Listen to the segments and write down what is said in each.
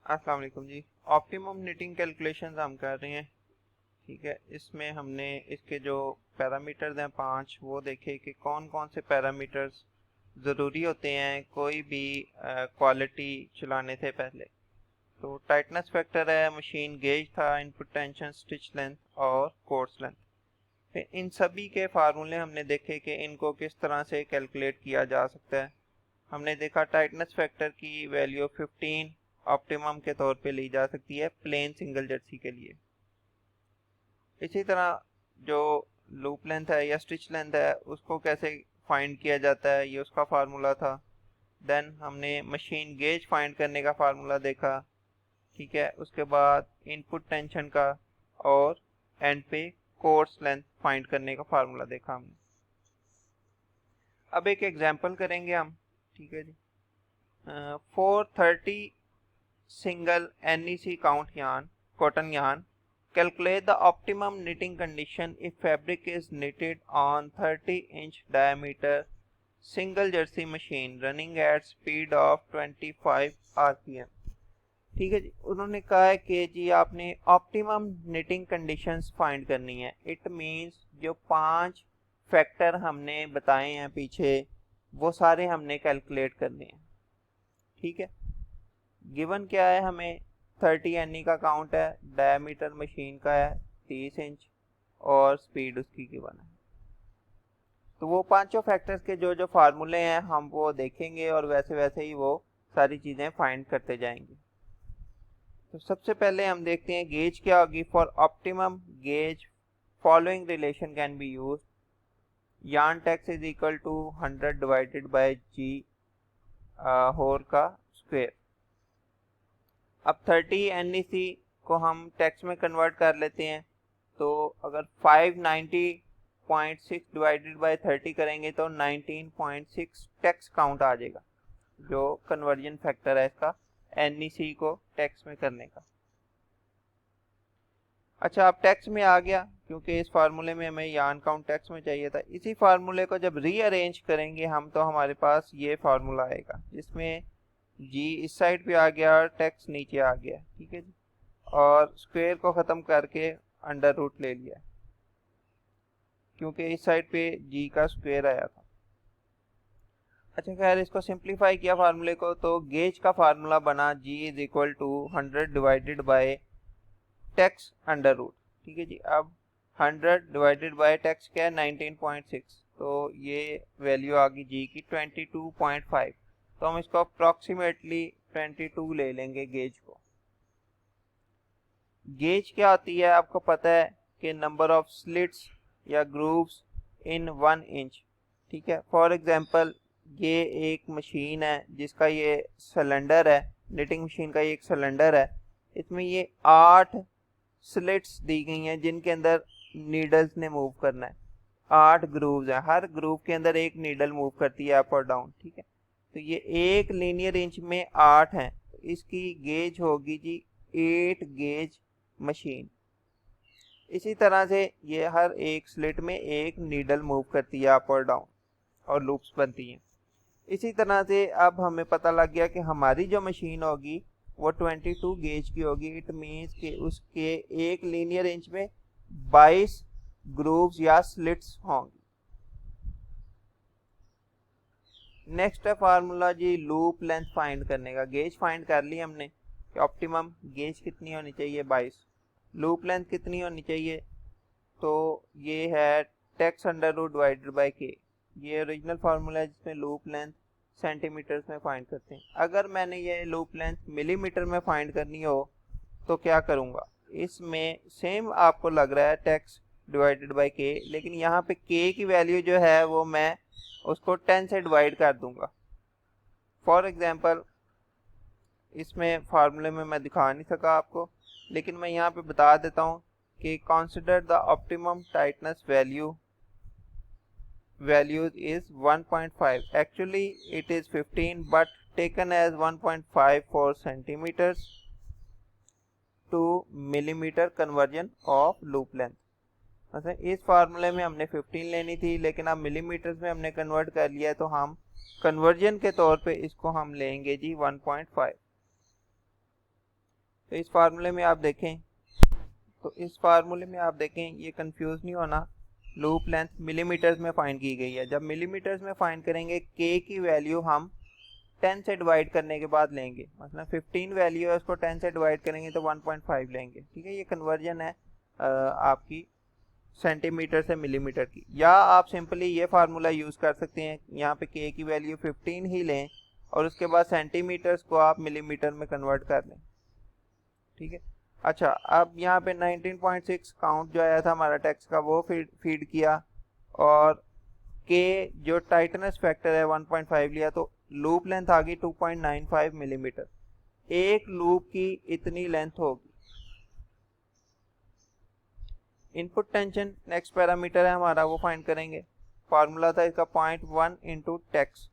अस्सलाम वालेकुम जी। Optimum knitting calculations हम कर रहे हैं। ठीक है, इसमें हमने इसके जो पैरामीटर्स हैं 5 वो देखे कि कौन कौन से पैरामीटर्स ज़रूरी होते हैं कोई भी क्वालिटी चलाने से पहले। तो टाइटनेस फैक्टर है, मशीन गेज था, इनपुट टेंशन, स्टिच लेंथ और कोर्स लेंथ। फिर इन सभी के फार्मूले हमने देखे कि इनको किस तरह से कैलकुलेट किया जा सकता है। हमने देखा टाइटनेस फैक्टर की वैल्यू 15 ऑप्टिमम के तौर पे ली जा सकती है प्लेन सिंगल जर्सी के लिए। इसी तरह जो लूप लेंथ है या स्टिच लेंथ है उसको कैसे फाइंड किया जाता है, ये उसका फार्मूला था। देन हमने मशीन गेज फाइंड करने का फार्मूला देखा। ठीक है, उसके बाद इनपुट टेंशन का और एंड पे कोर्स लेंथ फाइंड करने का फार्मूला देखा हमने। अब एक एग्जांपल करेंगे हम। ठीक है जी। 430 single NEC count yarn, cotton yarn. Calculate the optimum knitting condition if fabric is knitted on 30-inch diameter single jersey machine running at speed of 25 rpm. ठीक है जी, उन्होंने कहा है कि जी आपने ऑप्टिमम निटिंग कंडीशंस फाइंड करनी है। इट मींस जो 5 फैक्टर हमने बताए हैं पीछे वो सारे हमने कैलकुलेट करने हैं। ठीक है, गिवन क्या है हमें, 30 एनई का काउंट है, डायमीटर मशीन का है 30 इंच और स्पीड उसकी गिवन है। तो वो पांचों फैक्टर्स के जो जो फार्मूले हैं हम वो देखेंगे और वैसे वैसे ही वो सारी चीज़ें फाइंड करते जाएंगे। तो सबसे पहले हम देखते हैं गेज क्या होगी। For optimum gauge following relation can be use. Yarn tex is equal to 100 divided by G whole का स्क्वायर। अब 30 NEC को हम टेक्स में कन्वर्ट कर लेते हैं। तो अगर 590.6 डिवाइडेड बाय 30 करेंगे तो 19.6 टेक्स काउंट आ जाएगा, जो कन्वर्जन फैक्टर है इसका NEC को टेक्स में करने का। अच्छा, अब टेक्स में आ गया क्योंकि इस फार्मूले में हमें यार्न काउंट टेक्स में चाहिए था। इसी फार्मूले को जब रीअरेंज करेंगे हम तो हमारे पास ये फार्मूला आएगा जिसमें जी इस साइड पे आ गया और टेक्स नीचे आ गया। ठीक है जी, और स्क्वायर को ख़त्म करके अंडर रूट ले लिया क्योंकि इस साइड पे जी का स्क्वायर आया था। अच्छा खैर, इसको सिंप्लीफाई किया फार्मूले को तो गेज का फार्मूला बना G is equal to 100 divided by tex under root. ठीक है जी, अब 100 डिवाइडेड बाय टेक्स क्या है 19.6, तो ये वैल्यू आ गई जी की 22.5। तो हम इसको अप्रॉक्सीमेटली 22 ले लेंगे गेज को। गेज क्या होती है आपको पता है कि नंबर ऑफ स्लिट्स या ग्रूव्स इन 1 इंच। ठीक है, फॉर एग्जांपल ये एक मशीन है जिसका ये सिलेंडर है, निटिंग मशीन का ये एक सिलेंडर है। इसमें ये 8 स्लिट्स दी गई हैं जिनके अंदर नीडल्स ने मूव करना है। 8 ग्रूव्स हैं, हर ग्रूव के अंदर एक नीडल मूव करती है अप और डाउन। ठीक है, तो ये एक लीनियर इंच में 8 हैं, तो इसकी गेज होगी जी 8 गेज मशीन। इसी तरह से ये हर एक स्लिट में एक नीडल मूव करती है अप और डाउन और लूप्स बनती हैं। इसी तरह से अब हमें पता लग गया कि हमारी जो मशीन होगी वो 22 गेज की होगी। इट मीन्स कि उसके एक लीनियर इंच में 22 ग्रूव्स या स्लिट्स होंगी। नेक्स्ट है फार्मूला जी लूप लेंथ फाइंड करने का। गेज फाइंड कर ली हमने कि ऑप्टिमम गेज कितनी होनी चाहिए 22, लूप लेंथ कितनी होनी चाहिए, तो ये है tex under root divided by K. ये ओरिजिनल फार्मूला है जिसमें लूप लेंथ सेंटीमीटर्स में फाइंड करते हैं। अगर मैंने ये लूप लेंथ मिलीमीटर में फाइंड करनी हो तो क्या करूँगा, इसमें सेम आपको लग रहा है टेक्स डिवाइडेड बाय के, लेकिन यहाँ पे के की वैल्यू जो है वो मैं उसको 10 से डिवाइड कर दूंगा। फॉर एग्जांपल इसमें फार्मूले में मैं दिखा नहीं सका आपको, लेकिन मैं यहाँ पे बता देता हूँ कि consider the optimum tightness values is 1.5, actually it is 15 but taken as 1.54 centimeters to millimeter conversion of loop length। अच्छा, इस फार्मूले में हमने 15 लेनी थी लेकिन अब मिलीमीटर्स में हमने कन्वर्ट कर लिया है, तो हम कन्वर्जन के तौर पे इसको हम लेंगे जी 1.5। तो इस फार्मूले में आप देखें ये कंफ्यूज नहीं होना, लूप लेंथ मिलीमीटर्स में फाइंड की गई है। जब मिलीमीटर्स में फाइंड करेंगे के की वैल्यू हम 10 से डिवाइड करने के बाद लेंगे। मतलब 15 वैल्यू है, उसको 10 से डिवाइड करेंगे तो 1.5 लेंगे। ठीक है, ये कन्वर्जन है आपकी सेंटीमीटर से मिलीमीटर की। या आप सिंपली ये फार्मूला यूज़ कर सकते हैं, यहाँ पे के की वैल्यू 15 ही लें और उसके बाद सेंटीमीटर्स को आप मिलीमीटर में कन्वर्ट कर लें। ठीक है, अच्छा अब यहाँ पे 19.6 काउंट जो आया था हमारा टेक्स्ट का वो फीड किया और के जो टाइटनेस फैक्टर है 1.5 लिया, तो लूप लेंथ आ गई 2.95 मिलीमीटर। एक लूप की इतनी लेंथ होगी। इनपुट टेंशन नेक्स्ट पैरामीटर है हमारा, वो फाइंड करेंगे। फार्मूला था इसका 0.1 इंटू टेक्स,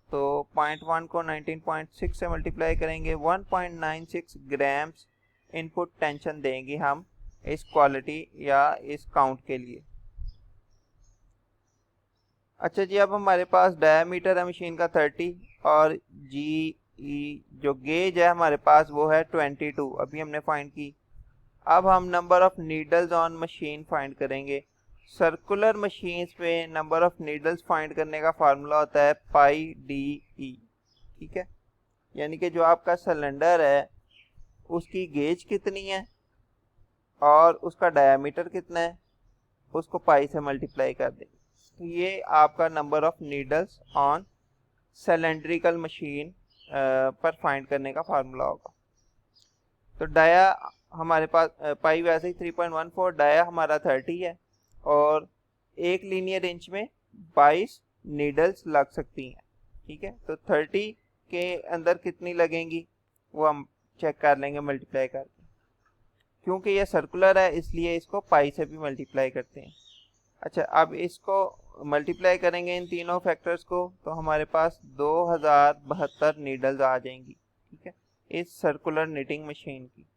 तो 0.1 को 19.6 से मल्टीप्लाई करेंगे, 1.96 ग्राम्स इनपुट टेंशन देंगे हम इस क्वालिटी या इस काउंट के लिए। अच्छा जी, अब हमारे पास डायमीटर है मशीन का 30 और जी जो गेज है हमारे पास वो है 22, अभी हमने फाइंड की। अब हम number of needles on machine find करेंगे। सर्कुलर मशीन्स पे नंबर ऑफ नीडल्स फाइंड करने का फार्मूला होता है पाई डी ई। ठीक है, यानी कि जो आपका सिलेंडर है उसकी गेज कितनी है और उसका डायमीटर कितना है, उसको पाई से मल्टीप्लाई कर देंगे। तो ये आपका number of needles on cylindrical machine पर फाइंड करने का फार्मूला होगा। तो डाया हमारे पास पाई वैसे ही 3.14, डाया हमारा 30 है और एक लीनियर इंच में 22 नीडल्स लग सकती हैं। ठीक है, तो 30 के अंदर कितनी लगेंगी वो हम चेक कर लेंगे मल्टीप्लाई करके। क्योंकि ये सर्कुलर है इसलिए इसको पाई से भी मल्टीप्लाई करते हैं। अच्छा, अब इसको मल्टीप्लाई करेंगे इन तीनों फैक्टर्स को, तो हमारे पास 2072 नीडल्स आ जाएंगी। ठीक है, इस सर्कुलर निटिंग मशीन की।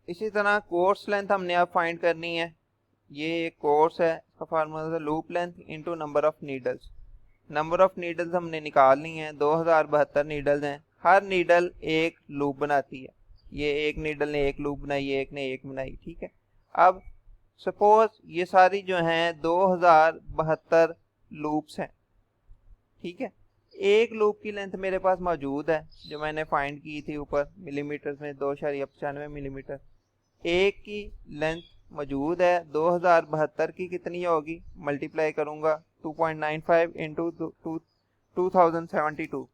इसी तरह कोर्स लेंथ हमने अब फाइंड करनी है। ये एक कोर्स है, इसका फार्मूला है loop length into number of needles. Number of needles हमने निकालनी है, 2072 नीडल्स हैं। हर नीडल एक लूप बनाती है। ये एक नीडल ने एक लूप बनाई, एक ने एक बनाई। ठीक है, अब सपोज ये सारी जो हैं 2072 लूप्स हैं। ठीक है, एक लूप की लेंथ मेरे पास मौजूद है जो मैंने फाइंड की थी ऊपर मिलीमीटर में 2.95 मिलीमीटर। एक की लेंथ मौजूद है, 2072 की कितनी होगी, मल्टीप्लाई करूंगा 2.95 इंटू 2072।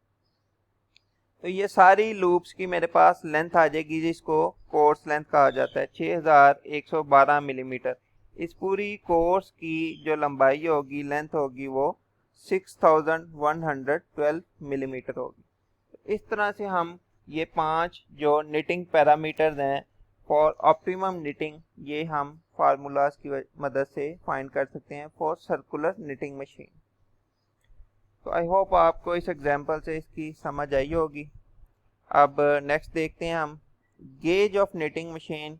तो ये सारी लूप्स की मेरे पास लेंथ आ जाएगी जिसको कोर्स लेंथ कहा जाता है, 6112 मिलीमीटर। इस पूरी कोर्स की जो लंबाई होगी, लेंथ होगी, वो 6112 मिलीमीटर होगी। इस तरह से हम ये 5 जो निटिंग पैरामीटर्स हैं फॉर ऑप्टिमम निटिंग, ये हम फार्मूलाज की मदद से फाइंड कर सकते हैं फॉर सर्कुलर निटिंग मशीन। तो आई होप आपको इस एग्जांपल से इसकी समझ आई होगी। अब नेक्स्ट देखते हैं हम गेज ऑफ निटिंग मशीन।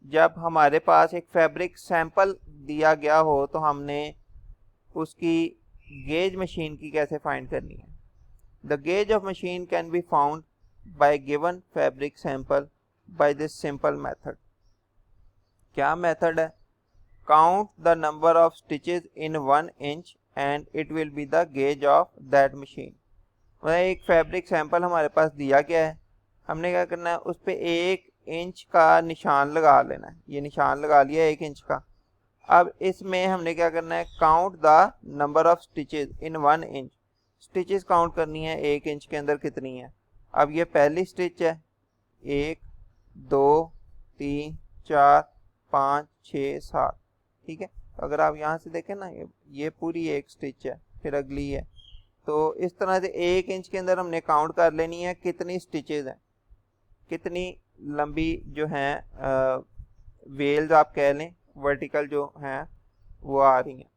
जब हमारे पास एक फैब्रिक सैंपल दिया गया हो तो हमने उसकी गेज मशीन की कैसे फाइंड करनी है। The gauge of machine can be found by given fabric sample by this simple method. क्या मेथड है, count the number of stitches in 1 inch and it will be the gauge of that machine. मतलब एक fabric sample हमारे पास दिया गया है, हमने क्या करना है, उस पर 1 इंच का निशान लगा लेना है। ये निशान लगा लिया 1 इंच का। अब इसमें हमने क्या करना है, count the number of stitches in 1 inch. Stitches count करनी है 1 इंच के अंदर कितनी है। अब ये पहली स्टिच है, 1 2 3 4 5 6 7। ठीक है, तो अगर आप यहाँ से देखें ना, ये पूरी एक स्टिच है, फिर अगली है। तो इस तरह से 1 इंच के अंदर हमने काउंट कर लेनी है कितनी स्टिचेस हैं, कितनी लंबी जो हैं वेल्स आप कह लें, वर्टिकल जो हैं वो आ रही हैं।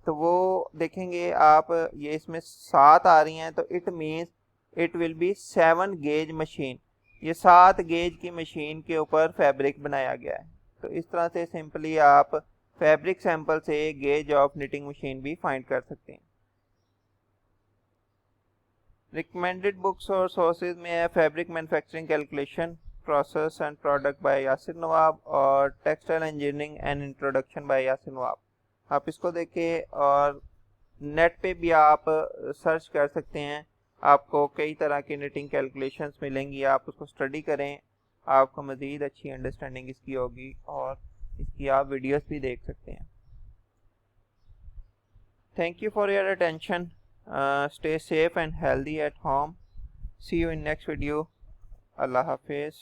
तो वो देखेंगे आप, ये इसमें 7 आ रही हैं, तो it means it will B 7 gauge machine. ये 7 गेज की मशीन के ऊपर फैब्रिक बनाया गया है। तो इस तरह से सिंपली आप फैब्रिक सैंपल से गेज ऑफ निटिंग मशीन भी फाइंड कर सकते हैं। रिकमेंडेड बुक्स और सोर्सेज में है fabric manufacturing calculation process and product by Yasir Nawab और textile engineering and introduction by Yasir Nawab. आप इसको देखें और नेट पे भी आप सर्च कर सकते हैं, आपको कई तरह की निटिंग कैलकुलेशंस मिलेंगी, आप उसको स्टडी करें, आपको मज़ीद अच्छी अंडरस्टैंडिंग इसकी होगी और इसकी आप वीडियोस भी देख सकते हैं। Thank you for your attention. Stay safe and healthy at home. See you in next video. Allah Hafiz.